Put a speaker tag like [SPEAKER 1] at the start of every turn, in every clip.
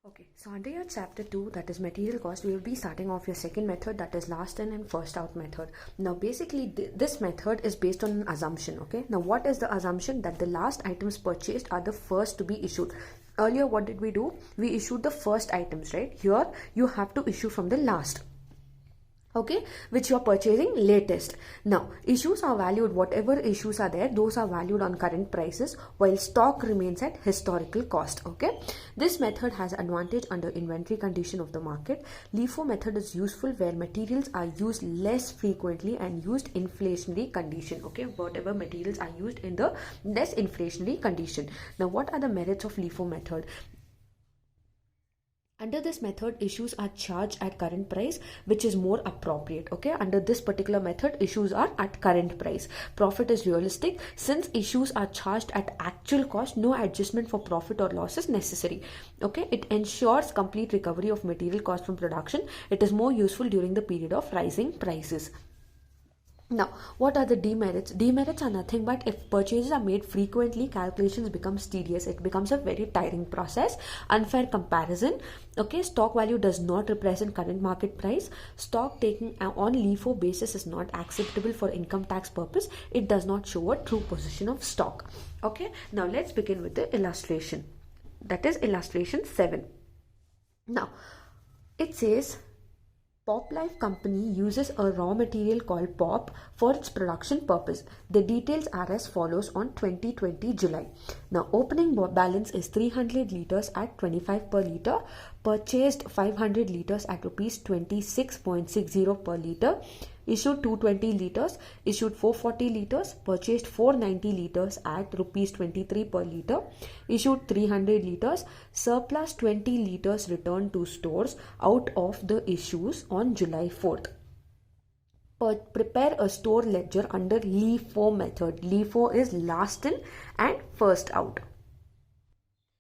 [SPEAKER 1] Okay, so under your chapter 2, that is material cost, we will be starting off your second method, that is last in and first out method. Now basically this method is based on an assumption. Okay, now what is the assumption? That the last items purchased are the first to be issued. Earlier what did we do? We issued the first items, right? Here you have to issue from the last, okay, which you are purchasing latest. Now issues are valued, whatever issues are there, those are valued on current prices, while stock remains at historical cost. Okay, this method has advantage under inventory condition of the market. LIFO method is useful where materials are used less frequently and used inflationary condition. Okay, whatever materials are used in the less inflationary condition. Now what are the merits of LIFO method? Under this method, issues are charged at current price, which is more appropriate. Okay, under this particular method, issues are at current price. Profit is realistic. Since issues are charged at actual cost, no adjustment for profit or loss is necessary. Okay, it ensures complete recovery of material cost from production. It is more useful during the period of rising prices. Now, what are the demerits? Demerits are nothing but if purchases are made frequently, calculations becomes tedious. It becomes a very tiring process. Unfair comparison. Okay, stock value does not represent current market price. Stock taken on LIFO basis is not acceptable for income tax purpose. It does not show a true position of stock. Okay, now let's begin with the illustration. That is illustration 7. Now, it says Pop Life Company uses a raw material called pop for its production purpose. The details are as follows on 2020 July. Now opening balance is 300 liters at 25 per liter, purchased 500 liters at rupees 26.60 per liter, issued 220 liters, issued 440 liters, purchased 490 liters at rupees 23 per liter, issued 300 liters, surplus 20 liters returned to stores out of the issues on July 4th. Prepare a store ledger under LIFO method. LIFO is last in and first out.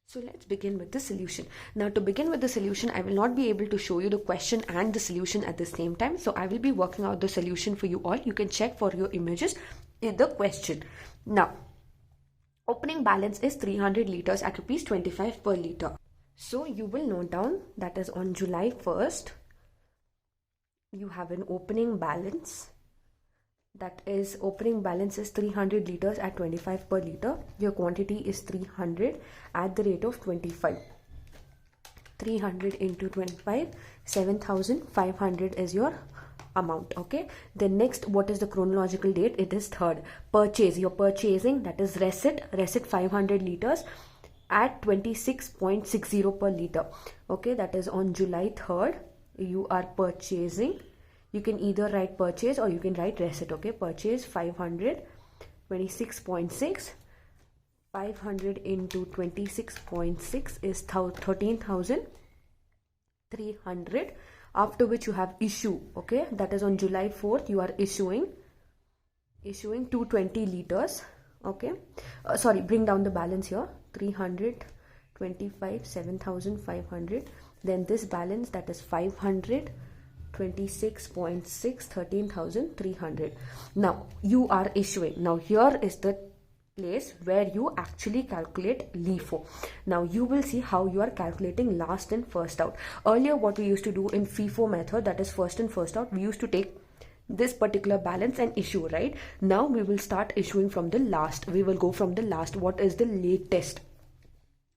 [SPEAKER 1] So let's begin with the solution. Now to begin with the solution, I will not be able to show you the question and the solution at the same time. So I will be working out the solution for you all. You can check for your images in the question. Now, opening balance is 300 liters at rupees 25 per liter. So you will note down that is on July 1st, you have an opening balance. That is, opening balance is 300 liters at 25 per liter. Your quantity is 300 at the rate of 25. 300 into 25, 7,500 is your amount. Okay, the next, what is the chronological date? It is 3rd. Purchase, you're purchasing, that is receipt 500 liters at 26.60 per liter. Okay, that is on July 3rd. You are purchasing. You can either write purchase or you can write receipt. Okay, purchase 500, 26.6, 500 into 26.6 is 13,300. After which you have issue. Okay, that is on July 4th. You are issuing 220 liters. Okay, sorry, bring down the balance here. 300, 25, 7,500. Then this balance, that is 500, 26.6, 13,300. Now you are issuing. Now here is the place where you actually calculate LIFO. Now you will see how you are calculating last in first out. Earlier what we used to do in FIFO method, that is first in first out, we used to take this particular balance and issue, right? Now we will start issuing from the last. We will go from the last. What is the latest?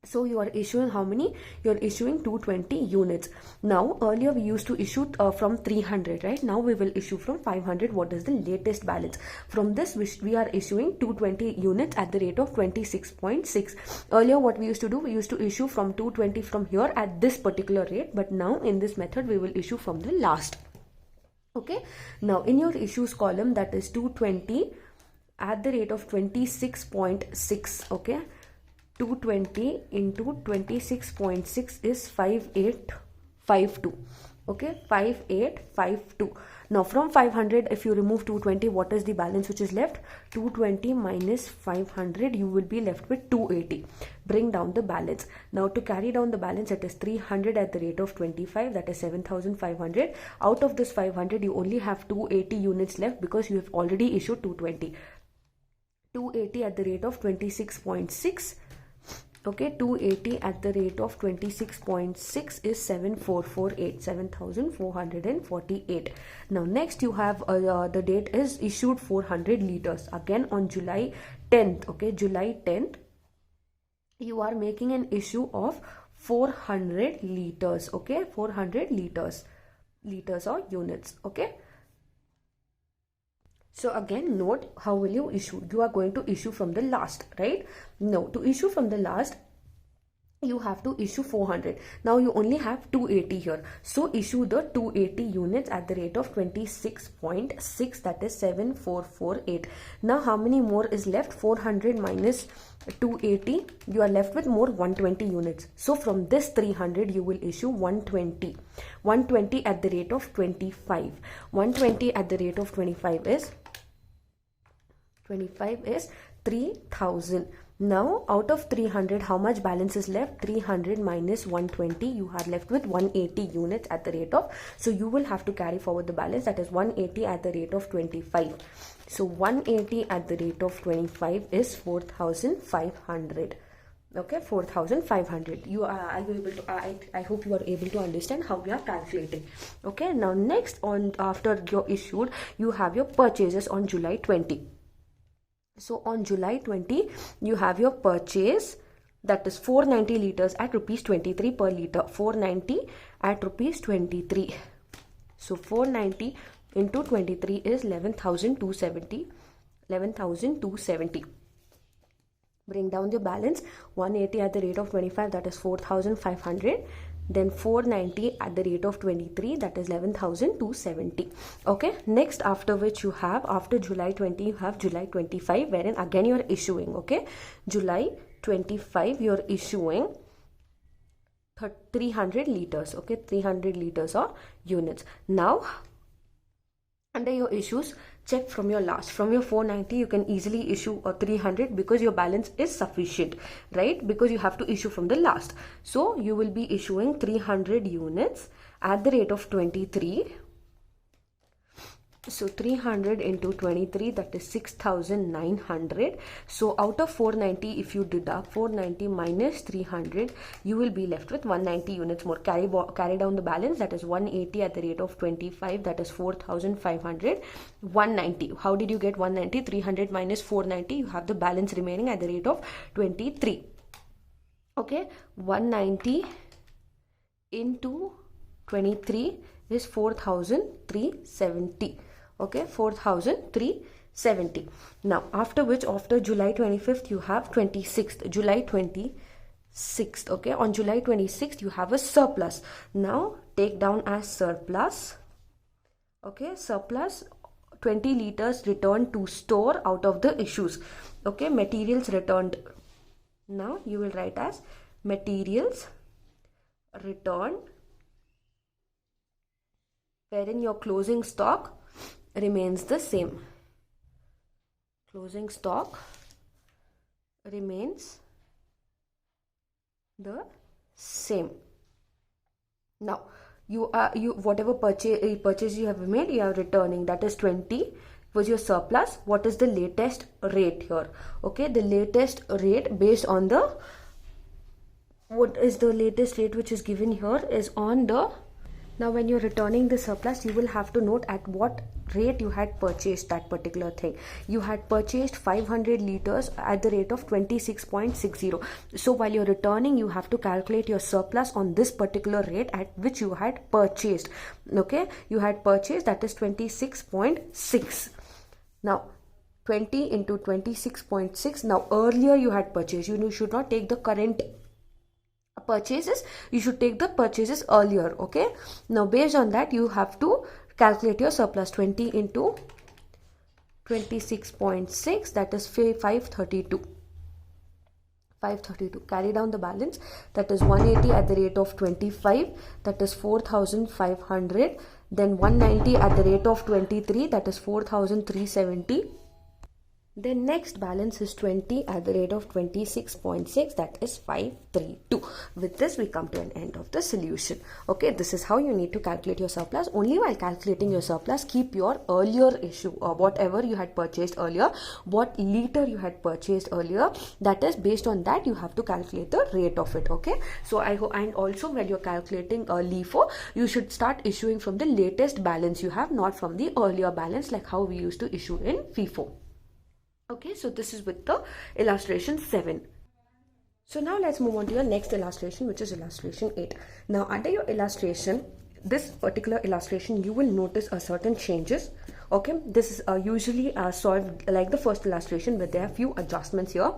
[SPEAKER 1] So you are issuing how many? You are issuing 220 units. Now earlier we used to issue from 300, right? Now we will issue from 500. What is the latest balance? From this we are issuing 220 units at the rate of 26.6. Earlier what we used to do, we used to issue from 220 from here at this particular rate, but now in this method we will issue from the last. Okay, now in your issues column, that is 220 at the rate of 26.6. okay, 220 into 26.6 is 5852. Okay, 5852. Now from 500, if you remove 220, what is the balance which is left? 220 minus 500, you will be left with 280. Bring down the balance. Now to carry down the balance, it is 300 at the rate of 25, that is 7,500. Out of this 500, you only have 280 units left because you have already issued 220. 280 at the rate of 26.6. Okay, 280 at the rate of 26.6 is 7,448. Now next you have the date is issued 400 liters again on July 10th. Okay, July 10th you are making an issue of 400 liters. Okay, 400 liters or units. Okay, so again note, how will you issue? You are going to issue from the last, right? No, to issue from the last you have to issue 400. Now you only have 280 here, so issue the 280 units at the rate of 26.6, that is 7448. Now how many more is left? 400 minus 280, you are left with more 120 units. So from this 300 you will issue 120 at the rate of 25. 120 at the rate of 25 is 3000. Now out of 300 how much balance is left? 300 minus 120, you are left with 180 units at the rate of, so you will have to carry forward the balance, that is 180 at the rate of 25. So 180 at the rate of 25 is 4500. Okay, 4500. You are you able to, I hope you are able to understand how we are calculating. Okay, now next, on after you're issued, you have your purchases on July 20. So on July 20 you have your purchase, that is 490 liters at rupees 23 per liter. 490 at rupees 23. So 490 into 23 is 11,270. Bring down the balance. 180 at the rate of 25, that is 4,500. Then 490 at the rate of 23, that is 11,270. Okay, next, after which you have, after July 20 you have July 25, wherein again you are issuing. Okay, July 25 you are issuing 300 liters. Okay, 300 liters or units. Now under your issues, check from your last. From your 490 you can easily issue a 300 because your balance is sufficient, right? Because you have to issue from the last. So you will be issuing 300 units at the rate of 23. So 300 into 23, that is 6,900. So out of 490, if you deduct 490 minus 300, you will be left with 190 units more. Carry down the balance, that is 180 at the rate of 25, that is 4,500. 190. How did you get 190? 300 minus 490, you have the balance remaining at the rate of 23. Okay, 190 into 23 is 4,370. Okay, 4,370. Now after which, after July 25th you have 26th, July 26th. Okay, on July 26th you have a surplus. Now take down as surplus. Okay, surplus 20 liters returned to store out of the issues. Okay, materials returned. Now you will write as materials returned, wherein your closing stock remains the same. Closing stock remains the same. Now whatever purchase you have made, you are returning, that is 20 was your surplus. What is the latest rate here? Okay, the latest rate based on the, what is the latest rate which is given here is on the, now when you're returning the surplus, you will have to note at what rate you had purchased that particular thing. You had purchased 500 liters at the rate of 26.60. So while you're returning, you have to calculate your surplus on this particular rate at which you had purchased. Okay, you had purchased, that is 26.6. Now 20 into 26.6. Now earlier you had purchased, you should not take the current purchases, you should take the purchases earlier. Okay, now based on that you have to calculate your surplus. 20 into 26.6, that is 532. Carry down the balance, that is 180 at the rate of 25, that is 4,500. Then 190 at the rate of 23, that is 4,370. Then next balance is 20 at the rate of 26.6, that is 532. With this we come to an end of the solution. Okay, this is how you need to calculate your surplus. Only while calculating your surplus, keep your earlier issue or whatever you had purchased earlier, what liter you had purchased earlier, that is based on that you have to calculate the rate of it. Okay, so I hope, and also when you're calculating a LIFO, you should start issuing from the latest balance you have, not from the earlier balance like how we used to issue in FIFO. Okay, so this is with the illustration 7. So now let's move on to your next illustration, which is illustration 8. Now under your illustration, this particular illustration, you will notice a certain changes. Okay, this is usually solved like the first illustration, but there are few adjustments here.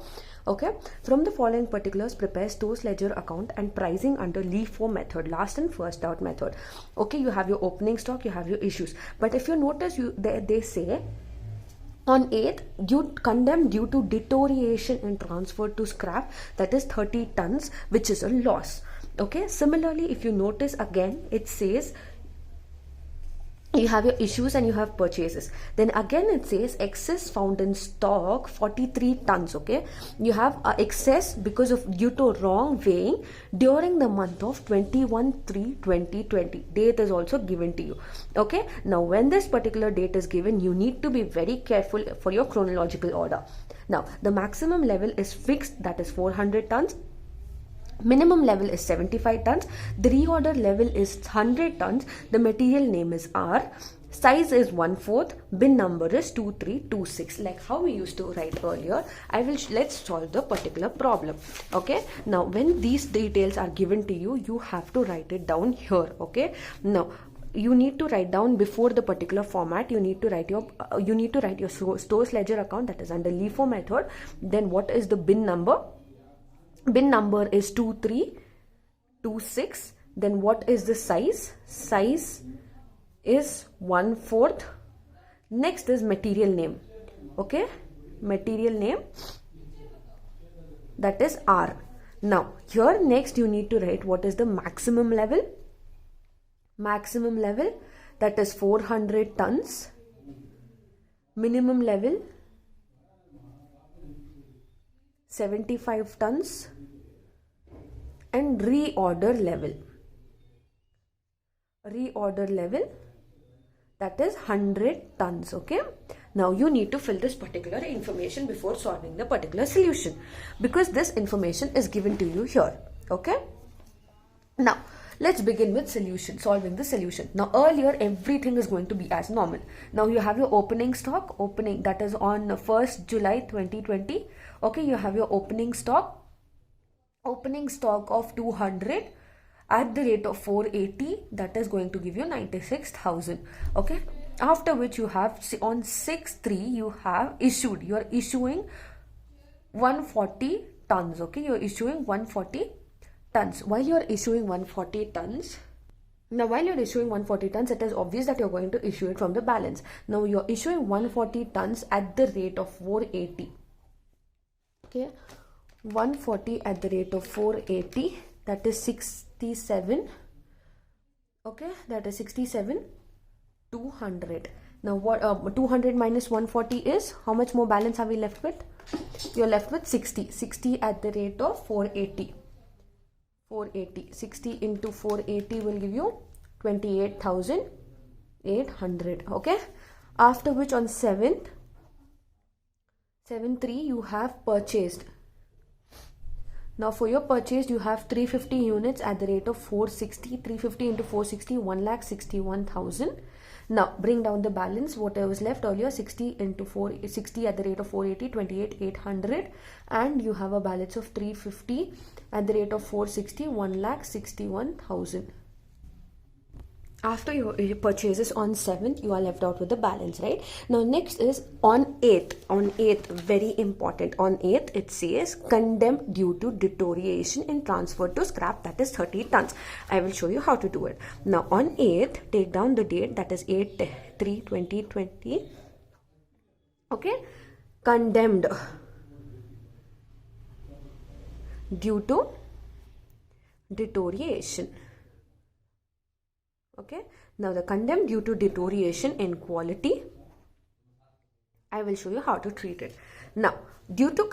[SPEAKER 1] Okay, from the following particulars, prepare stores ledger account and pricing under LIFO method, last and first out method. Okay, you have your opening stock, you have your issues, but if you notice, they say on 8th, you condemn due to deterioration and transfer to scrap, that is 30 tons, which is a loss. Okay, similarly, if you notice again, it says you have your issues and you have purchases. Then again it says excess found in stock 43 tons. Okay, you have excess because of due to wrong weighing during the month of 21/3/2020. Date is also given to you. Okay, now when this particular date is given, you need to be very careful for your chronological order. Now the maximum level is fixed, that is 400 tons. Minimum level is 75 tons. The reorder level is 100 tons. The material name is R. Size is 1/4. Bin number is 2326. Like how we used to write earlier. Let's solve the particular problem. Okay. Now when these details are given to you, you have to write it down here. Okay. Now you need to write down before the particular format. You need to write your stores ledger account, that is under LIFO method. Then what is the bin number? Bin number is 2326. Then what is the size? Size is 1/4. Next is material name. Okay, material name, that is R. Now here next you need to write what is the maximum level. Maximum level, that is 400 tons. Minimum level 75 tons. And reorder level, that is 100 tons. Okay, now you need to fill this particular information before solving the particular solution, because this information is given to you here. Okay, now let's begin with solving the solution. Now earlier everything is going to be as normal. Now you have your opening stock, that is on 1st July 2020. Okay, you have your opening stock of 200 at the rate of 480, that is going to give you 96,000. Okay, after which you have on 6/3 you are issuing 140 tons. Okay, you're issuing 140 tons. While you're issuing 140 tons, it is obvious that you're going to issue it from the balance. Now you're issuing 140 tons at the rate of 480. Okay, 140 at the rate of 480, that is 67. Okay, that is 67 200. Now what 200 minus 140 is, how much more balance are we left with? You're left with 60 at the rate of 480. 60 into 480 will give you 28,800. Okay, after which on 7/3 you have purchased. Now for your purchase, you have 350 units at the rate of 460. 350 into 460, 1,61,000. Now bring down the balance. Whatever was left earlier, 60 into 460 at the rate of 480, 28,800. And you have a balance of 350 at the rate of 460, 1,61,000. After your purchases on 7th, you are left out with the balance, right? Now next is on 8th. On 8th, very important. On 8th, it says condemned due to deterioration and transfer to scrap, that is 30 tons. I will show you how to do it. Now on 8th, take down the date, that is 8/3/2020. Okay, condemned due to deterioration. Okay, now the condemned due to deterioration in quality, I will show you how to treat it. Now, due to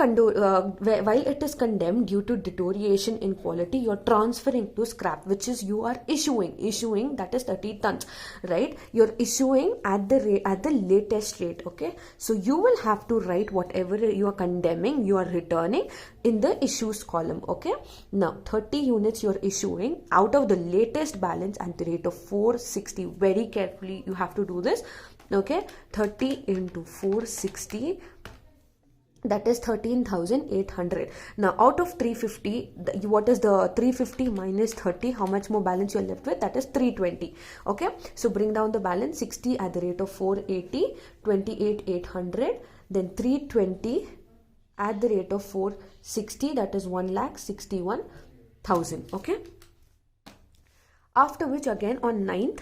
[SPEAKER 1] while it is condemned due to deterioration in quality, you are transferring to scrap, which is you are issuing, that is 30 tons, right? You're issuing at the latest rate. Okay, so you will have to write whatever you are condemning, you are returning in the issues column. Okay, now 30 units you're issuing out of the latest balance at the rate of 460. Very carefully you have to do this. Okay, 30 into 460, that is 13,800. Now out of 350, what is the 350 minus 30? How much more balance you're left with? That is 320. Okay, so bring down the balance. 60 at the rate of 480, 28,800, then 320 at the rate of 460, that is 1,61,000. Okay, after which again on 9th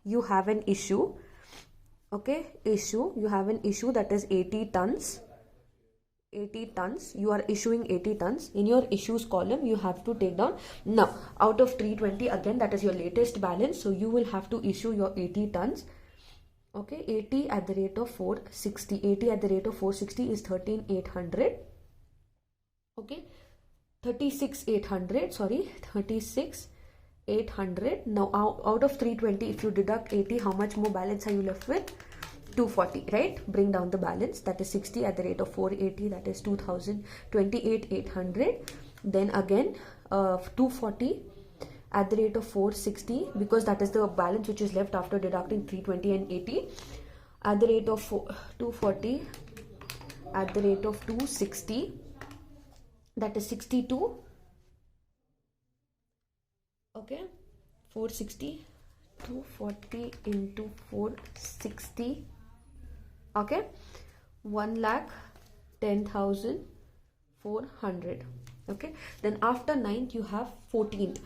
[SPEAKER 1] you have an issue. Okay, you have an issue, that is 80 tons. 80 tons, you are issuing 80 tons. In your issues column you have to take down, now out of 320, again that is your latest balance, so you will have to issue your 80 tons. Okay, 80 at the rate of 460, 80 at the rate of 460 is 13,800. Okay, 36,800. Now out of 320, if you deduct 80, how much more balance are you left with? 240, right? Bring down the balance, that is 60 at the rate of 480, that is 28,800. Then again 240 at the rate of 460, because that is the balance which is left after deducting 320 and 80, at the rate of 240 at the rate of 260, that is 62. Okay, 460, 240 into 460, okay, 1,10,400. Okay, then after 9th you have 14th.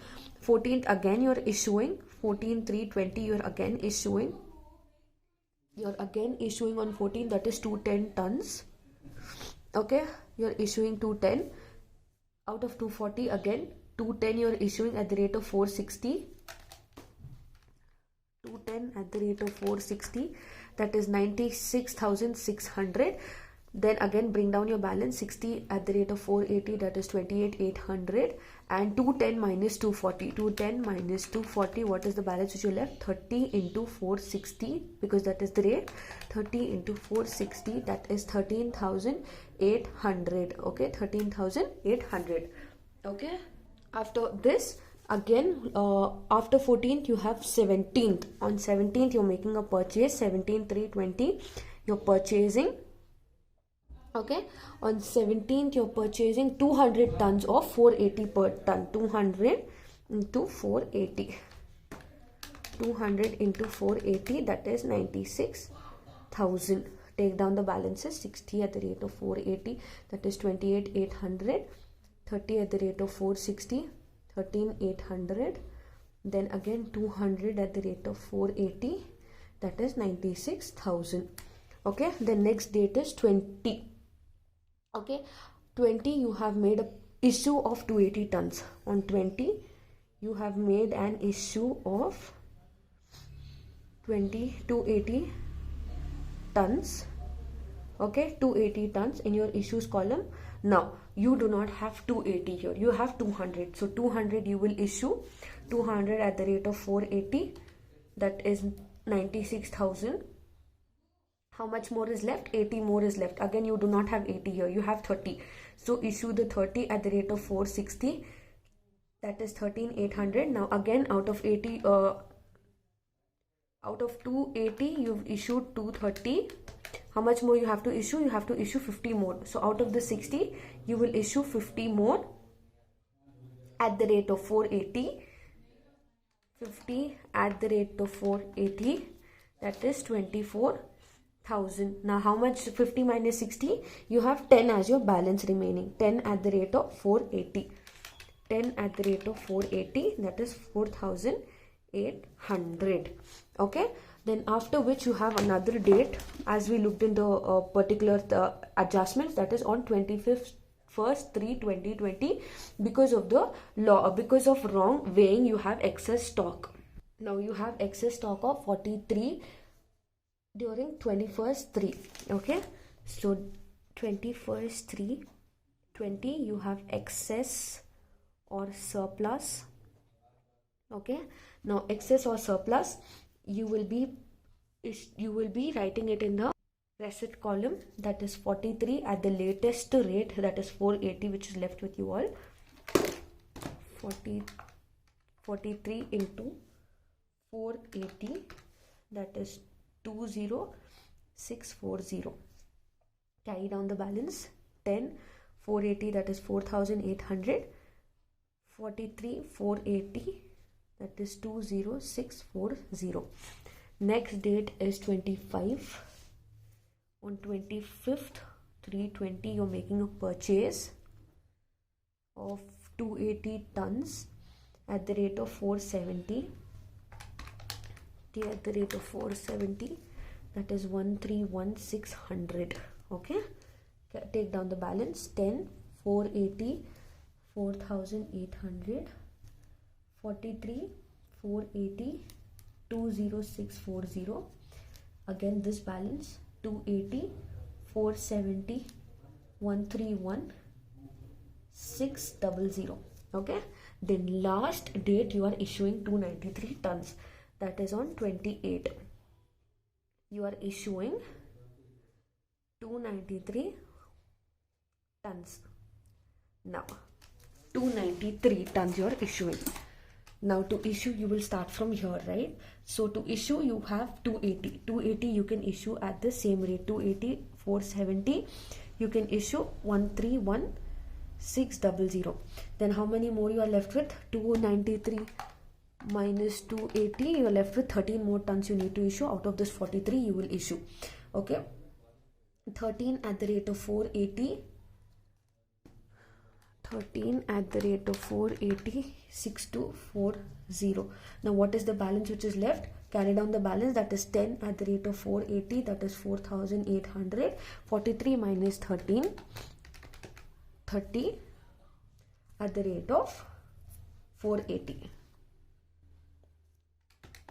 [SPEAKER 1] Again you're issuing 14,320, you're again issuing on 14, that is 210 tons. Okay, you're issuing 210 out of 240. Again 210 you're issuing at the rate of 460. 210 at the rate of 460, that is 96,600. Then again bring down your balance. 60 at the rate of 480, that is 28,800, and 210 minus 240. 210 minus 240, what is the balance which you left? 30 into 460, because that is the rate. 30 into 460, that is 13,800. Okay, 13,800. Okay, after this again after 14th you have 17th. On 17th you're making a purchase, 17,320 you're purchasing. Okay, on 17th you're purchasing 200 tons of 480 per ton. 200 into 480, 200 into 480, that is 96,000. Take down the balances. 60 at the rate of 480, that is 28,800. 30 at the rate of 460, 13,800. Then again 200 at the rate of 480, that is 96,000. Okay, the next date is 20. Okay, 20 you have made a issue of 280 tons. On 20 you have made an issue of 280 tons. Okay, 280 tons in your issues column. Now you do not have 280 here, you have 200. So 200 you will issue. 200 at the rate of 480, that is 96,000. How much more is left? 80 more is left. Again you do not have 80 here, you have 30. So issue the 30 at the rate of 460, that is 13,800. Now again out of 80 out of 280 you've issued 230. How much more you have to issue? You have to issue 50 more. So out of the 60 you will issue 50 more at the rate of 480. 50 at the rate of 480, that is 24,000. Now how much? 50 minus 60, you have 10 as your balance remaining. 10 at the rate of 480, 10 at the rate of 480, that is 4,800. Okay, then after which you have another date, as we looked in the particular adjustments, that is on 25th 1st/3/2020. Because of the law, because of wrong weighing, you have excess stock. Now you have excess stock of 43 during 21st 3. Okay, So 21st 3/20 you have excess or surplus. Okay, now excess or surplus, you will be writing it in the receipt column, that is 43 at the latest rate, that is 480, which is left with you all. 43 into 480, that is 20640. Carry down the balance. 10 480, that is 4800. 43 480, that is 20640. Next date is 25. On 25th 3/20 you're making a purchase of 280 tons at the rate of 470. At the rate of 470, that is 131,600. Okay, take down the balance. 10 480, 4800. 43 480, 20640. Again this balance, 280, 470, 131,600. Okay, then last date you are issuing 293 tons, that is on 28. You are issuing 293 tons. Now 293 tons you are issuing. Now to issue you will start from here, right? So to issue you have 280 you can issue at the same rate. 280, 470, you can issue 131,600. Then how many more you are left with? 293 minus 280, you are left with 13 more tons you need to issue. Out of this 43 you will issue. Okay, 13 at the rate of 480, 13 at the rate of 480, 6240. Now what is the balance which is left? Carry down the balance, that is 10 at the rate of 480, that is 4800. 43 minus 13, 30 at the rate of 480.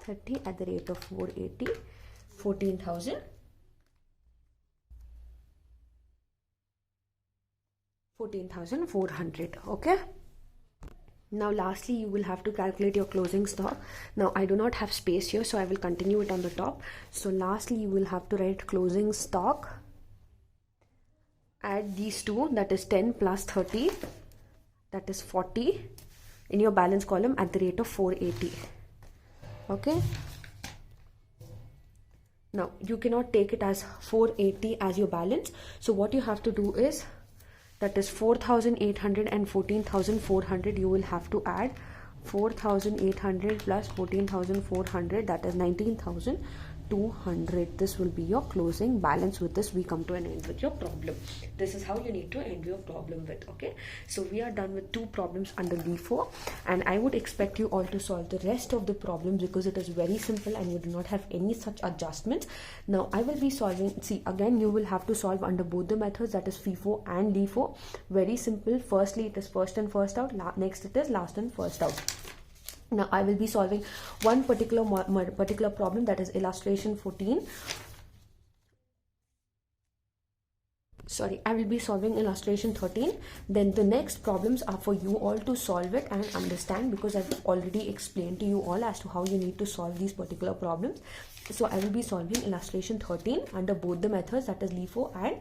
[SPEAKER 1] 30 at the rate of 480, 14,000. 14,400. Okay, now lastly you will have to calculate your closing stock. Now I do not have space here, so I will continue it on the top. So lastly you will have to write closing stock, add these two, that is 10 plus 30, that is 40, in your balance column at the rate of 480. Okay, now you cannot take it as 480 as your balance, so what you have to do is, that is 4,800 and 14,400, you will have to add 4,800 plus 14,400, that is 19,200. This will be your closing balance. With this we come to an end with your problem. This is how you need to end your problem with. Okay, so we are done with 2 problems under LIFO, and I would expect you all to solve the rest of the problems because it is very simple and you do not have any such adjustments. Now I will be solving, see again you will have to solve under both the methods, that is FIFO and LIFO. Very simple. Firstly it is first and first out, next it is last and first out. Now I will be solving one particular problem, that is illustration 14. I will be solving illustration 13. Then the next problems are for you all to solve it and understand, because I've already explained to you all as to how you need to solve these particular problems. So I will be solving illustration 13 under both the methods, that is LIFO and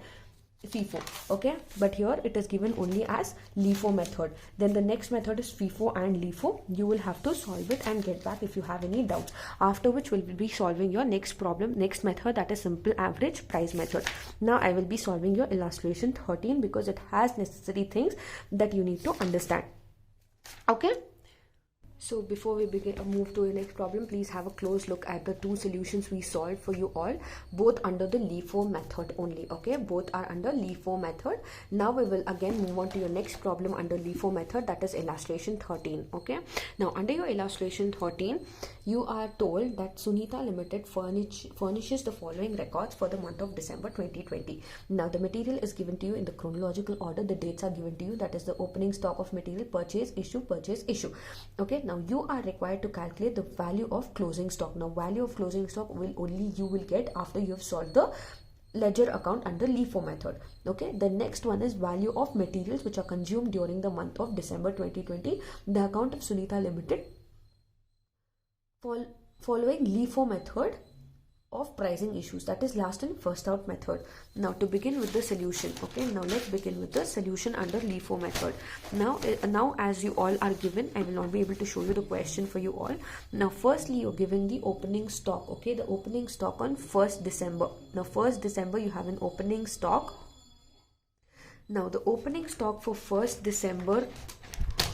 [SPEAKER 1] FIFO. Okay, but here it is given only as LIFO method. Then the next method is FIFO and LIFO. You will have to solve it and get back if you have any doubts, after which we'll be solving your next problem, next method, that is simple average price method. Now I will be solving your illustration 13 because it has necessary things that you need to understand. Okay, so before we move to the next problem, please have a close look at the 2 solutions we solved for you all, both under the LIFO method only. Okay, both are under LIFO method. Now we will again move on to your next problem under LIFO method, that is illustration 13. Okay, now under your illustration 13, you are told that Sunita Limited furnishes the following records for the month of December 2020. Now the material is given to you in the chronological order. The dates are given to you, that is the opening stock of material, purchase, issue. Okay, now you are required to calculate the value of closing stock. Now value of closing stock will only you will get after you have solved the ledger account under LIFO method. Okay, the next one is value of materials which are consumed during the month of December 2020, the account of Sunita Limited, following LIFO method of pricing issues, that is last in first out method. Now to begin with the solution, okay, now let's begin with the solution under LIFO method. Now as you all are given, I will not be able to show you the question for you all. Now firstly, you're given the opening stock, okay, the opening stock on 1st December. Now 1st December you have an opening stock. Now the opening stock for 1st December,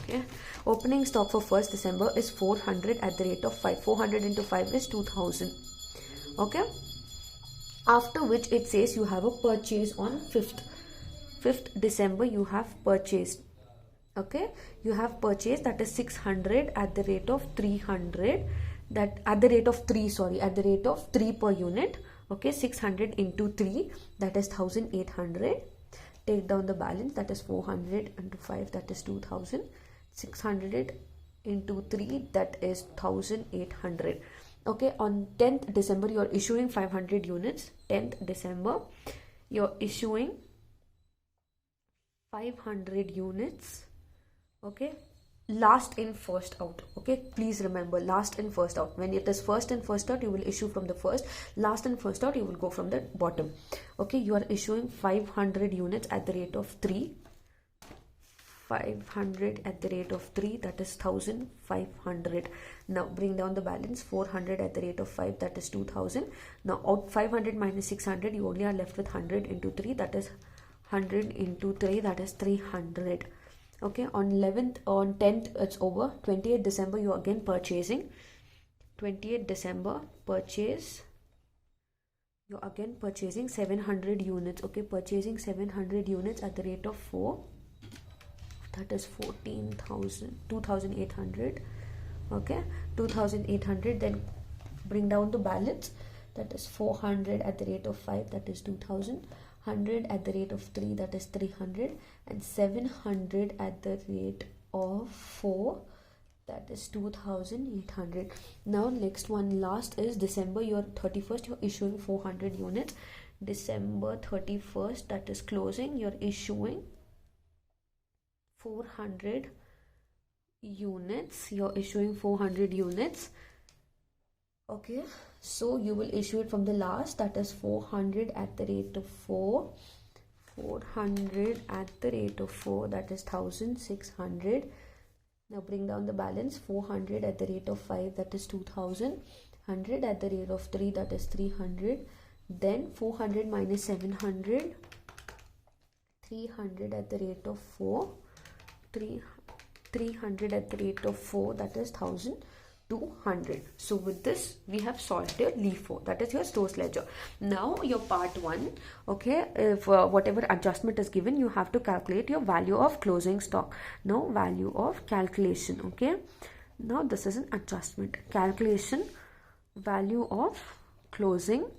[SPEAKER 1] okay, opening stock for 1st December is 400 at the rate of 5. 400 into 5 is 2000. Okay, after which it says you have a purchase on 5th December. You have purchased, okay, you have purchased, that is 600 at the rate of 300, that at the rate of 3, sorry, at the rate of 3 per unit. Okay, 600 into 3, that is 1800. Take down the balance, that is 400 into 5, that is 2000. 600 into 3, that is 1800. Okay, on 10th December you are issuing 500 units. 10th December you're issuing 500 units. Okay, last in first out. Okay, please remember, last in first out. When it is first in first out, you will issue from the first. Last in first out, you will go from the bottom. Okay, you are issuing 500 units at the rate of 3. 500 at the rate of 3, that is 1500. Now bring down the balance. 400 at the rate of 5, that is 2000. Now out 500 minus 600, you only are left with 100 into 3, that is 100 into 3, that is 300. Okay, on 10th it's over. 28th December you are again purchasing. 28th December purchase, you're again purchasing 700 units. Okay, purchasing 700 units at the rate of 4, that is 2800. Okay, 2800. Then bring down the balance, that is 400 at the rate of 5, that is 2000. 100 at the rate of 3, that is 300, and 700 at the rate of 4, that is 2800. Now next one, last is December, your 31st, you're issuing 400 units. December 31st, that is closing, you're issuing 400 units. You're issuing 400 units. Okay, so you will issue it from the last, that is 400 at the rate of 4. 400 at the rate of 4, that is 1600. Now bring down the balance. 400 at the rate of 5, that is 2000. 100 at the rate of 3, that is 300. Then 400 minus 700, 300 at the rate of 4. 300 at the rate of 4, that is 1200. So with this we have solved your LIFO, that is your stores ledger. Now your part 1, okay, if whatever adjustment is given, you have to calculate your value of closing stock. Now value of calculation. Okay, now this is an adjustment calculation, value of closing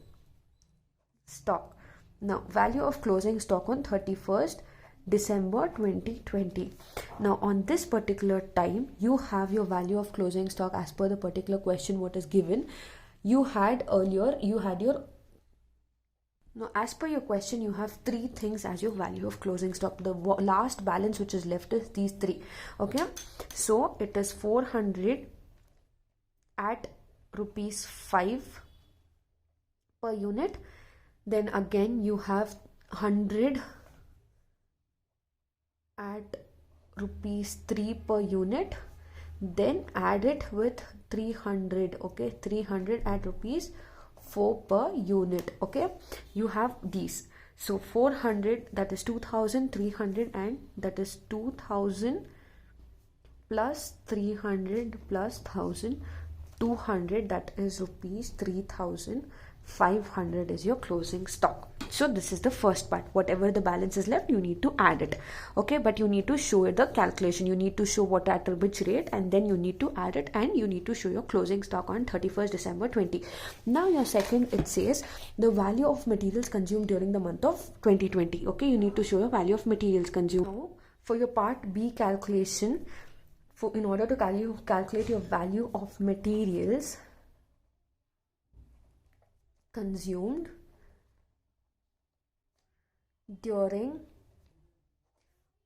[SPEAKER 1] stock. Now value of closing stock on 31st December 2020. Now on this particular time, you have your value of closing stock as per the particular question what is given. You had earlier, now as per your question, you have 3 things as your value of closing stock. The last balance which is left is these 3. Okay, so it is 400 at rupees 5 per unit. Then again you have 100 at rupees 3 per unit, then add it with 300. Okay, 300 at rupees 4 per unit. Okay, you have these. So 400, that is 2000, 300, and that is 2000 plus 300 plus 1000, 200, that is rupees 3500 is your closing stock. So this is the first part. Whatever the balance is left, you need to add it. Okay, but you need to show it the calculation. You need to show what at which rate, and then you need to add it, and you need to show your closing stock on 31st December 20. Now your second, it says the value of materials consumed during the month of 2020. Okay, you need to show your value of materials consumed. Now for your part B calculation, in order to calculate your value of materials consumed during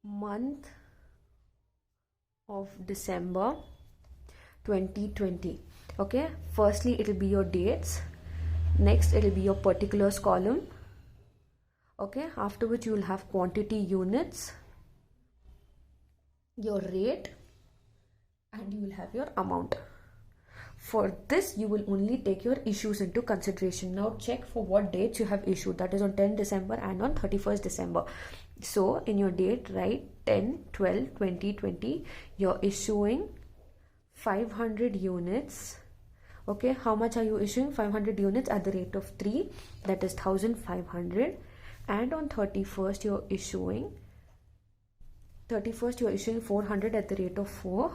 [SPEAKER 1] month of December 2020. Okay, firstly it will be your dates, next it will be your particulars column. Okay, after which you will have quantity units, your rate, and you will have your amount. For this you will only take your issues into consideration. Now check for what dates you have issued, that is on 10 December and on 31st December. So in your date write 10/12/2020. You're issuing 500 units. Okay, how much are you issuing? 500 units at the rate of 3, that is 1500. And on 31st you're issuing 400 at the rate of 4,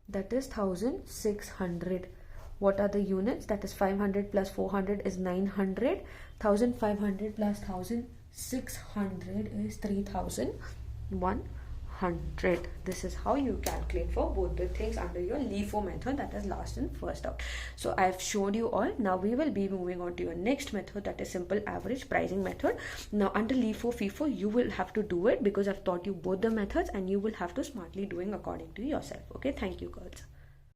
[SPEAKER 1] that is 1600. What are the units? That is 500 plus 400 is 900. 1500 plus 1600 is 3100. This is how you calculate for both the things under your LIFO method, that is last in first out. So I have showed you all. Now we will be moving on to your next method, that is simple average pricing method. Now under LIFO FIFO you will have to do it because I've taught you both the methods and you will have to smartly doing according to yourself. Okay, thank you girls.